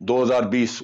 2020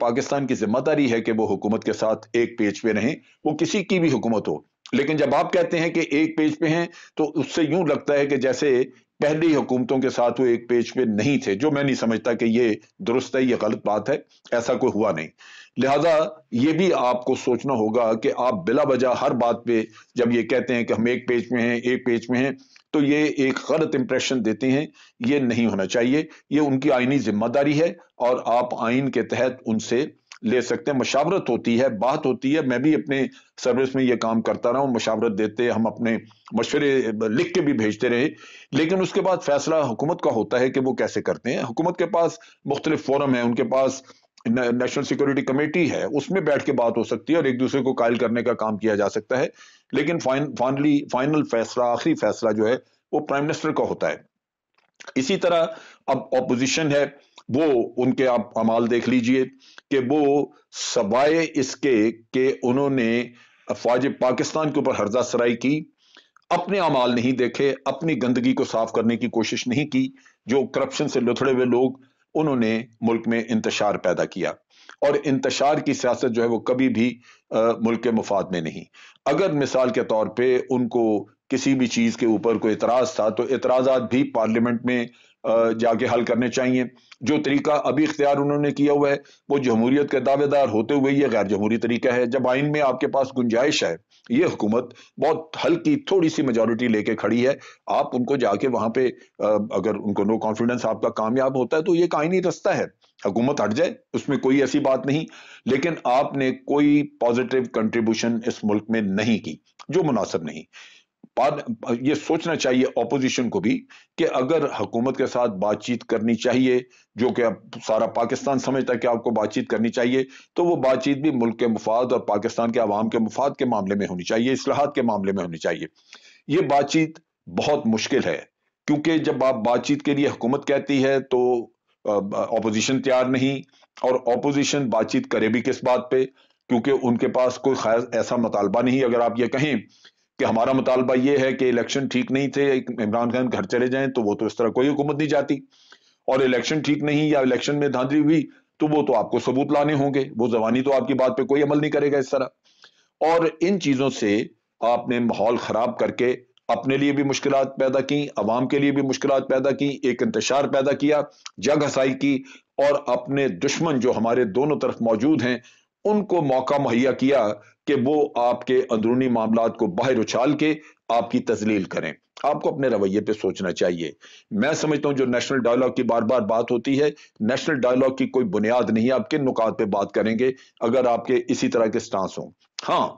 پاکستان کی ذمہ داری ہے کہ وہ حکومت کے ساتھ ایک پیج پہ رہیں، وہ کسی کی بھی حکومت ہو۔ لیکن جب آپ کہتے ہیں کہ ایک پیج پہ ہیں تو اس سے یوں لگتا ہے کہ جیسے پہلی حکومتوں کے ساتھ وہ ایک پیج پہ نہیں تھے، جو میں نہیں سمجھتا کہ یہ درست ہے، یہ غلط بات ہے، ایسا کوئی ہوا نہیں۔ لہذا یہ بھی آپ کو سوچنا ہوگا کہ آپ بلا وجہ ہر بات پہ جب یہ کہتے ہیں کہ ہم ایک پیج میں ہیں، ایک پیج میں ہیں، تو یہ ایک غلط امپریشن دیتے ہیں۔ یہ نہیں ہونا چاہیے، یہ ان کی آئینی ذمہ داری ہے اور آپ آئین کے تحت ان سے لے سکتے ہیں۔ مشاورت ہوتی ہے، بات ہوتی ہے، میں بھی اپنے سروس میں یہ کام کرتا رہا ہوں، مشاورت دیتے، ہم اپنے مشورے لکھ کے بھی بھیجتے رہے، لیکن اس کے بعد فیصلہ حکومت کا ہوتا ہے کہ وہ کیسے کرتے ہیں۔ حکومت کے پاس مختلف فورم ہیں، ان کے پاس نیشنل سیکورٹی کمیٹی ہے، اس میں بیٹھ کے بات ہو سکتی ہے اور ایک دوسرے کو قائل کرنے کا کام کیا جا سکتا ہے، لیکن فائنل فیصلہ، آخری فیصلہ جو ہے وہ پرائم منسٹر کا ہوتا ہے۔ اسی طرح اب اپوزیشن ہے، وہ ان کے آپ اعمال دیکھ لیجئے کہ وہ سوائے اس کے کہ انہوں نے افواج پاکستان کے اوپر ہرزہ سرائی کی، اپنے اعمال نہیں دیکھے، اپنی گندگی کو صاف کرنے کی کوشش نہیں کی۔ جو کرپشن سے لتھڑے ہوئے لوگ، انہوں نے ملک میں انتشار پیدا کیا، اور انتشار کی سیاست جو ہے وہ کبھی بھی ملک کے مفاد میں نہیں۔ اگر مثال کے طور پہ ان کو کسی بھی چیز کے اوپر کوئی اعتراض تھا تو اعتراضات بھی پارلیمنٹ میں جا کے حل کرنے چاہیے۔ جو طریقہ ابھی اختیار انہوں نے کیا ہوا ہے وہ جمہوریت کے دعوے دار ہوتے ہوئے یہ غیر جمہوری طریقہ ہے۔ جب آئین میں آپ کے پاس گنجائش ہے، یہ حکومت بہت ہلکی تھوڑی سی میجورٹی لے کے کھڑی ہے، آپ ان کو جا کے وہاں پہ اگر ان کو نو کانفیڈنس آپ کا کامیاب ہوتا ہے تو یہ ایک آئینی رستہ ہے، حکومت ہٹ جائے، اس میں کوئی ایسی بات نہیں، لیکن آپ نے کوئی پازیٹیو کنٹریبیوشن اس ملک میں نہیں کی، جو مناسب نہیں۔ یہ سوچنا چاہیے اپوزیشن کو بھی کہ اگر حکومت کے ساتھ بات چیت کرنی چاہیے، جو کہ اب سارا پاکستان سمجھتا ہے کہ آپ کو بات چیت کرنی چاہیے، تو وہ بات چیت بھی ملک کے مفاد اور پاکستان کے عوام کے مفاد کے معاملے میں ہونی چاہیے، اصلاحات کے معاملے میں ہونی چاہیے۔ یہ بات چیت بہت مشکل ہے، کیونکہ جب آپ بات چیت کے لیے حکومت کہتی ہے تو اپوزیشن تیار نہیں، اور اپوزیشن بات چیت کرے بھی کس بات پہ، کیونکہ ان کے پاس کوئی خاص ایسا مطالبہ نہیں۔ اگر آپ یہ کہیں کہ ہمارا مطالبہ یہ ہے کہ الیکشن ٹھیک نہیں تھے، عمران خان گھر چلے جائیں، تو وہ تو اس طرح کوئی حکومت نہیں جاتی، اور الیکشن ٹھیک نہیں یا الیکشن میں دھاندلی ہوئی تو وہ تو آپ کو ثبوت لانے ہوں گے، وہ زبانی تو آپ کی بات پہ کوئی عمل نہیں کرے گا اس طرح۔ اور ان چیزوں سے آپ نے ماحول خراب کر کے اپنے لیے بھی مشکلات پیدا کی، عوام کے لیے بھی مشکلات پیدا کی، ایک انتشار پیدا کیا، جنگ ہسائی کی، اور اپنے دشمن جو ہمارے دونوں طرف موجود ہیں ان کو موقع مہیا کیا کہ وہ آپ کے اندرونی معاملات کو باہر اچھال کے آپ کی تذلیل کریں۔ آپ کو اپنے رویے پہ سوچنا چاہیے۔ میں سمجھتا ہوں جو نیشنل ڈائیلاگ کی بار بار بات ہوتی ہے، نیشنل ڈائیلاگ کی کوئی بنیاد نہیں ہے۔ آپ کن نکات پہ بات کریں گے اگر آپ کے اسی طرح کے سٹانس ہوں؟ ہاں،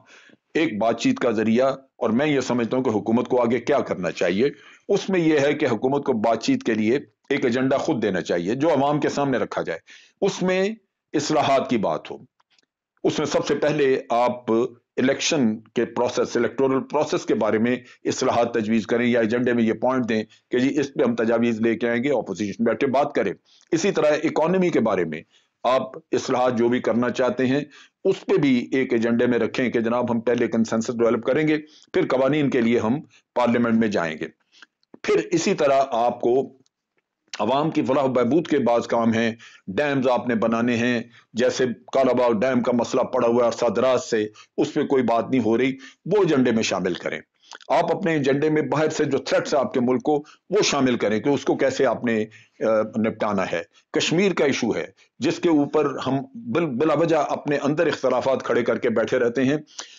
ایک بات چیت کا ذریعہ، اور میں یہ سمجھتا ہوں کہ حکومت کو آگے کیا کرنا چاہیے، اس میں یہ ہے کہ حکومت کو بات چیت کے لیے ایک ایجنڈا خود دینا چاہیے جو عوام کے سامنے رکھا جائے، اس میں اصلاحات کی بات ہو۔ اس میں سب سے پہلے آپ الیکشن کے پروسیس، الیکٹورل پروسیس کے بارے میں اصلاحات تجویز کریں، یا ایجنڈے میں یہ پوائنٹ دیں کہ جی اس پہ ہم تجاویز لے کے آئیں گے، اپوزیشن بیٹھے بات کریں۔ اسی طرح اکانومی کے بارے میں آپ اصلاحات جو بھی کرنا چاہتے ہیں اس پہ بھی ایک ایجنڈے میں رکھیں کہ جناب ہم پہلے کنسنسس ڈیولپ کریں گے، پھر قوانین کے لیے ہم پارلیمنٹ میں جائیں گے۔ پھر اسی طرح آپ کو عوام کی فلاح و بہبود کے بعض کام ہیں، ڈیمز آپ نے بنانے ہیں، جیسے کالا باغ ڈیم کا مسئلہ پڑا ہوا ہے عرصہ دراز سے، اس پہ کوئی بات نہیں ہو رہی، وہ ایجنڈے میں شامل کریں۔ آپ اپنے ایجنڈے میں باہر سے جو تھریٹس آپ کے ملک کو وہ شامل کریں کہ اس کو کیسے آپ نے نپٹانا ہے۔ کشمیر کا ایشو ہے جس کے اوپر ہم بلا وجہ اپنے اندر اختلافات کھڑے کر کے بیٹھے رہتے ہیں،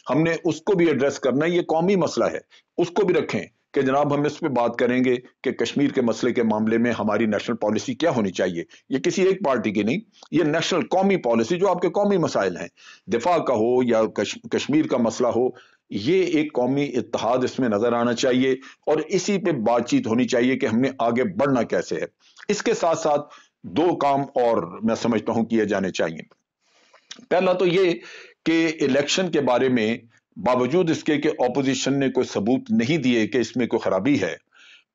ہم نے اس کو بھی ایڈریس کرنا ہے، یہ قومی مسئلہ ہے، اس کو بھی رکھیں کہ جناب ہم اس پہ بات کریں گے کہ کشمیر کے مسئلے کے معاملے میں ہماری نیشنل پالیسی کیا ہونی چاہیے۔ یہ کسی ایک پارٹی کی نہیں، یہ نیشنل قومی پالیسی جو آپ کے قومی مسائل ہیں، دفاع کا ہو یا کشمیر کا مسئلہ ہو، یہ ایک قومی اتحاد اس میں نظر آنا چاہیے، اور اسی پہ بات چیت ہونی چاہیے کہ ہم نے آگے بڑھنا کیسے ہے۔ اس کے ساتھ ساتھ دو کام اور میں سمجھتا ہوں کیے جانے چاہیے۔ پہلا تو یہ کہ الیکشن کے بارے میں باوجود اس کے کہ اپوزیشن نے کوئی ثبوت نہیں دیے کہ اس میں کوئی خرابی ہے،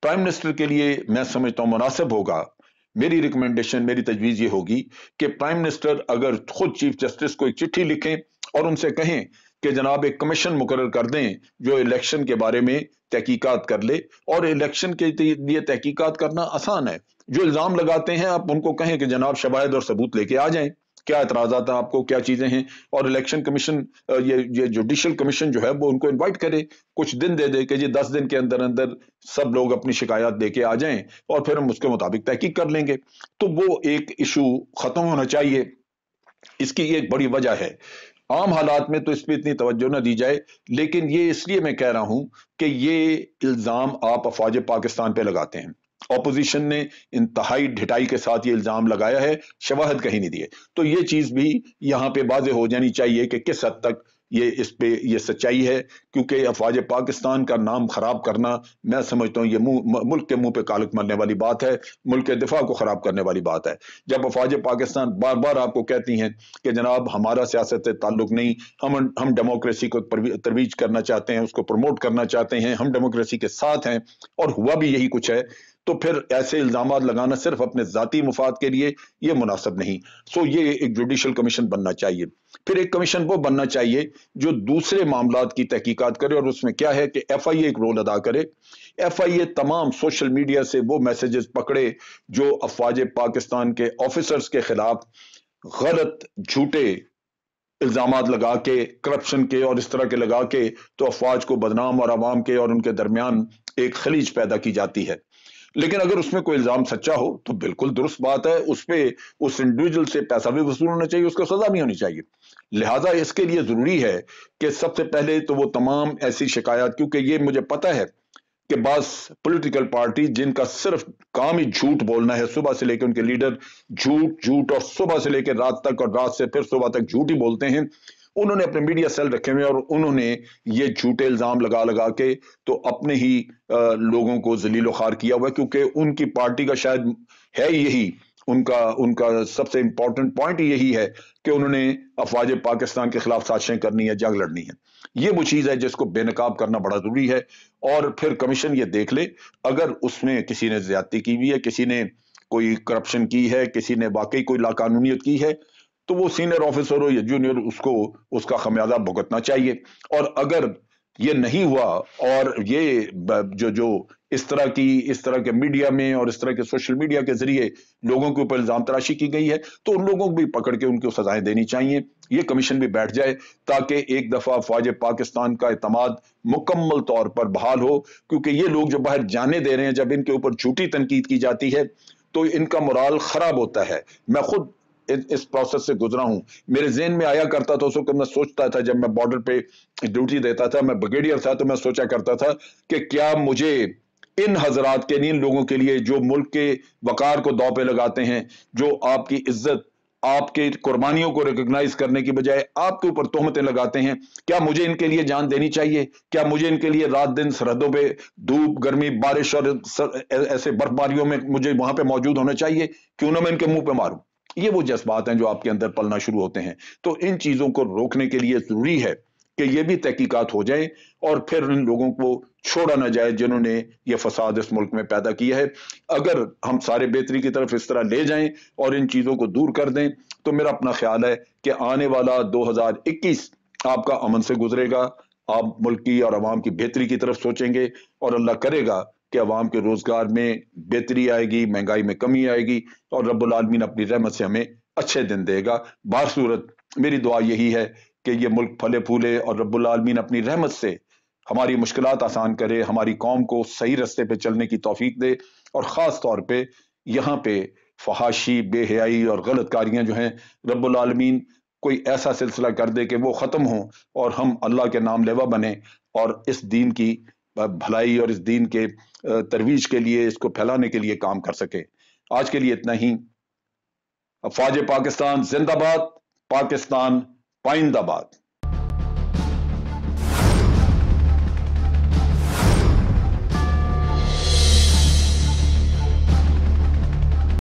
پرائم منسٹر کے لیے میں سمجھتا ہوں مناسب ہوگا، میری ریکمنڈیشن، میری تجویز یہ ہوگی کہ پرائم منسٹر اگر خود چیف جسٹس کو ایک چٹھی لکھیں اور ان سے کہیں کہ جناب ایک کمیشن مقرر کر دیں جو الیکشن کے بارے میں تحقیقات کر لے، اور الیکشن کے لیے تحقیقات کرنا آسان ہے، جو الزام لگاتے ہیں آپ ان کو کہیں کہ جناب شواہد اور ثبوت لے کے آ جائیں، کیا اعتراضات ہیں آپ کو، کیا چیزیں ہیں، اور الیکشن کمیشن یہ جوڈیشل کمیشن جو ہے وہ ان کو انوائٹ کرے، کچھ دن دے دے کہ جی 10 دن کے اندر اندر سب لوگ اپنی شکایات دے کے آ جائیں اور پھر ہم اس کے مطابق تحقیق کر لیں گے. تو وہ ایک ایشو ختم ہونا چاہیے. اس کی ایک بڑی وجہ ہے، عام حالات میں تو اس پہ اتنی توجہ نہ دی جائے، لیکن یہ اس لیے میں کہہ رہا ہوں کہ یہ الزام آپ افواج پاکستان پہ لگاتے ہیں. اپوزیشن نے انتہائی ڈھٹائی کے ساتھ یہ الزام لگایا ہے، شواہد کہیں نہیں دیے. تو یہ چیز بھی یہاں پہ واضح ہو جانی چاہیے کہ کس حد تک اس پہ یہ سچائی ہے، کیونکہ افواج پاکستان کا نام خراب کرنا میں سمجھتا ہوں یہ ملک کے منہ پہ کالک مرنے والی بات ہے، ملک کے دفاع کو خراب کرنے والی بات ہے. جب افواج پاکستان بار بار آپ کو کہتی ہیں کہ جناب ہمارا سیاست سے تعلق نہیں، ہم ڈیموکریسی کو ترویج کرنا چاہتے ہیں، اس کو پروموٹ کرنا چاہتے ہیں، ہم ڈیموکریسی کے ساتھ ہیں، اور ہوا بھی یہی کچھ ہے، تو پھر ایسے الزامات لگانا صرف اپنے ذاتی مفاد کے لیے یہ مناسب نہیں. یہ ایک جوڈیشل کمیشن بننا چاہیے. پھر ایک کمیشن وہ بننا چاہیے جو دوسرے معاملات کی تحقیقات کرے، اور اس میں کیا ہے کہ ایف آئی اے ایک رول ادا کرے. ایف آئی اے تمام سوشل میڈیا سے وہ میسیجز پکڑے جو افواج پاکستان کے آفیسرز کے خلاف غلط جھوٹے الزامات لگا کے، کرپشن کے اور اس طرح کے لگا کے، تو افواج کو بدنام اور عوام کے اور ان کے درمیان ایک خلیج پیدا کی جاتی ہے. لیکن اگر اس میں کوئی الزام سچا ہو تو بالکل درست بات ہے، اس پہ اس انڈیویجل سے پیسہ بھی وصول ہونا چاہیے، اس کو سزا بھی ہونی چاہیے. لہٰذا اس کے لیے ضروری ہے کہ سب سے پہلے تو وہ تمام ایسی شکایات، کیونکہ یہ مجھے پتا ہے کہ بعض پولیٹیکل پارٹی جن کا صرف کام ہی جھوٹ بولنا ہے، صبح سے لے کے ان کے لیڈر جھوٹ اور صبح سے لے کے رات تک اور رات سے پھر صبح تک جھوٹ ہی بولتے ہیں، انہوں نے اپنے میڈیا سیل رکھے ہوئے اور انہوں نے یہ جھوٹے الزام لگا کے تو اپنے ہی لوگوں کو ذلیل و خوار کیا ہوا ہے، کیونکہ ان کی پارٹی کا شاید ہے یہی ان کا سب سے امپورٹنٹ پوائنٹ یہی ہے کہ انہوں نے افواج پاکستان کے خلاف سازشیں کرنی ہے، جنگ لڑنی ہے. یہ وہ چیز ہے جس کو بے نقاب کرنا بڑا ضروری ہے. اور پھر کمیشن یہ دیکھ لے اگر اس میں کسی نے زیادتی کی ہوئی ہے، کسی نے کوئی کرپشن کی ہے، کسی نے واقعی کوئی لاقانونیت کی ہے، تو وہ سینئر آفیسر ہو یا جونیئر اس کا خمیازہ بھگتنا چاہیے. اور اگر یہ نہیں ہوا اور یہ جو اس طرح کے میڈیا میں اور اس طرح کے سوشل میڈیا کے ذریعے لوگوں کے اوپر الزام تراشی کی گئی ہے، تو ان لوگوں کو بھی پکڑ کے ان کو سزائیں دینی چاہیے. یہ کمیشن بھی بیٹھ جائے تاکہ ایک دفعہ افواج پاکستان کا اعتماد مکمل طور پر بحال ہو. کیونکہ یہ لوگ جو باہر جانے دے رہے ہیں، جب ان کے اوپر جھوٹی تنقید کی جاتی ہے تو ان کا مورال خراب ہوتا ہے. میں خود اس پروسیس سے گزرا ہوں، میرے ذہن میں آیا کرتا تھا، اس وقت میں سوچتا تھا جب میں بارڈر پہ ڈیوٹی دیتا تھا، میں بریگیڈیئر تھا، تو میں سوچا کرتا تھا کہ کیا مجھے ان حضرات کے ان لوگوں کے لیے جو ملک کے وقار کو داؤ پہ لگاتے ہیں، جو آپ کی عزت، آپ کے قربانیوں کو ریکگنائز کرنے کی بجائے آپ کے اوپر تہمتیں لگاتے ہیں، کیا مجھے ان کے لیے جان دینی چاہیے؟ کیا مجھے ان کے لیے رات دن سرحدوں پہ دھوپ گرمی بارش اور ایسے برف باریوں میں مجھے وہاں پہ موجود ہونا چاہیے؟ کیوں نہ میں ان کے منہ پہ ماروں؟ یہ وہ جذبات ہیں جو آپ کے اندر پلنا شروع ہوتے ہیں. تو ان چیزوں کو روکنے کے لیے ضروری ہے کہ یہ بھی تحقیقات ہو جائیں اور پھر ان لوگوں کو چھوڑا نہ جائے جنہوں نے یہ فساد اس ملک میں پیدا کیا ہے. اگر ہم سارے بہتری کی طرف اس طرح لے جائیں اور ان چیزوں کو دور کر دیں تو میرا اپنا خیال ہے کہ آنے والا 2021 آپ کا امن سے گزرے گا، آپ ملک کی اور عوام کی بہتری کی طرف سوچیں گے، اور اللہ کرے گا کہ عوام کے روزگار میں بہتری آئے گی، مہنگائی میں کمی آئے گی، اور رب العالمین اپنی رحمت سے ہمیں اچھے دن دے گا. بہر صورت میری دعا یہی ہے کہ یہ ملک پھلے پھولے اور رب العالمین اپنی رحمت سے ہماری مشکلات آسان کرے، ہماری قوم کو صحیح رستے پہ چلنے کی توفیق دے، اور خاص طور پہ یہاں پہ فحاشی، بے حیائی اور غلط کاریاں جو ہیں، رب العالمین کوئی ایسا سلسلہ کر دے کہ وہ ختم ہوں اور ہم اللہ کے نام لیوا بنیں اور اس دین کی بھلائی اور اس دین کے ترویج کے لیے، اس کو پھیلانے کے لیے کام کر سکے. آج کے لیے اتنا ہی. افواج پاکستان زندہ باد، پاکستان پائندہ باد.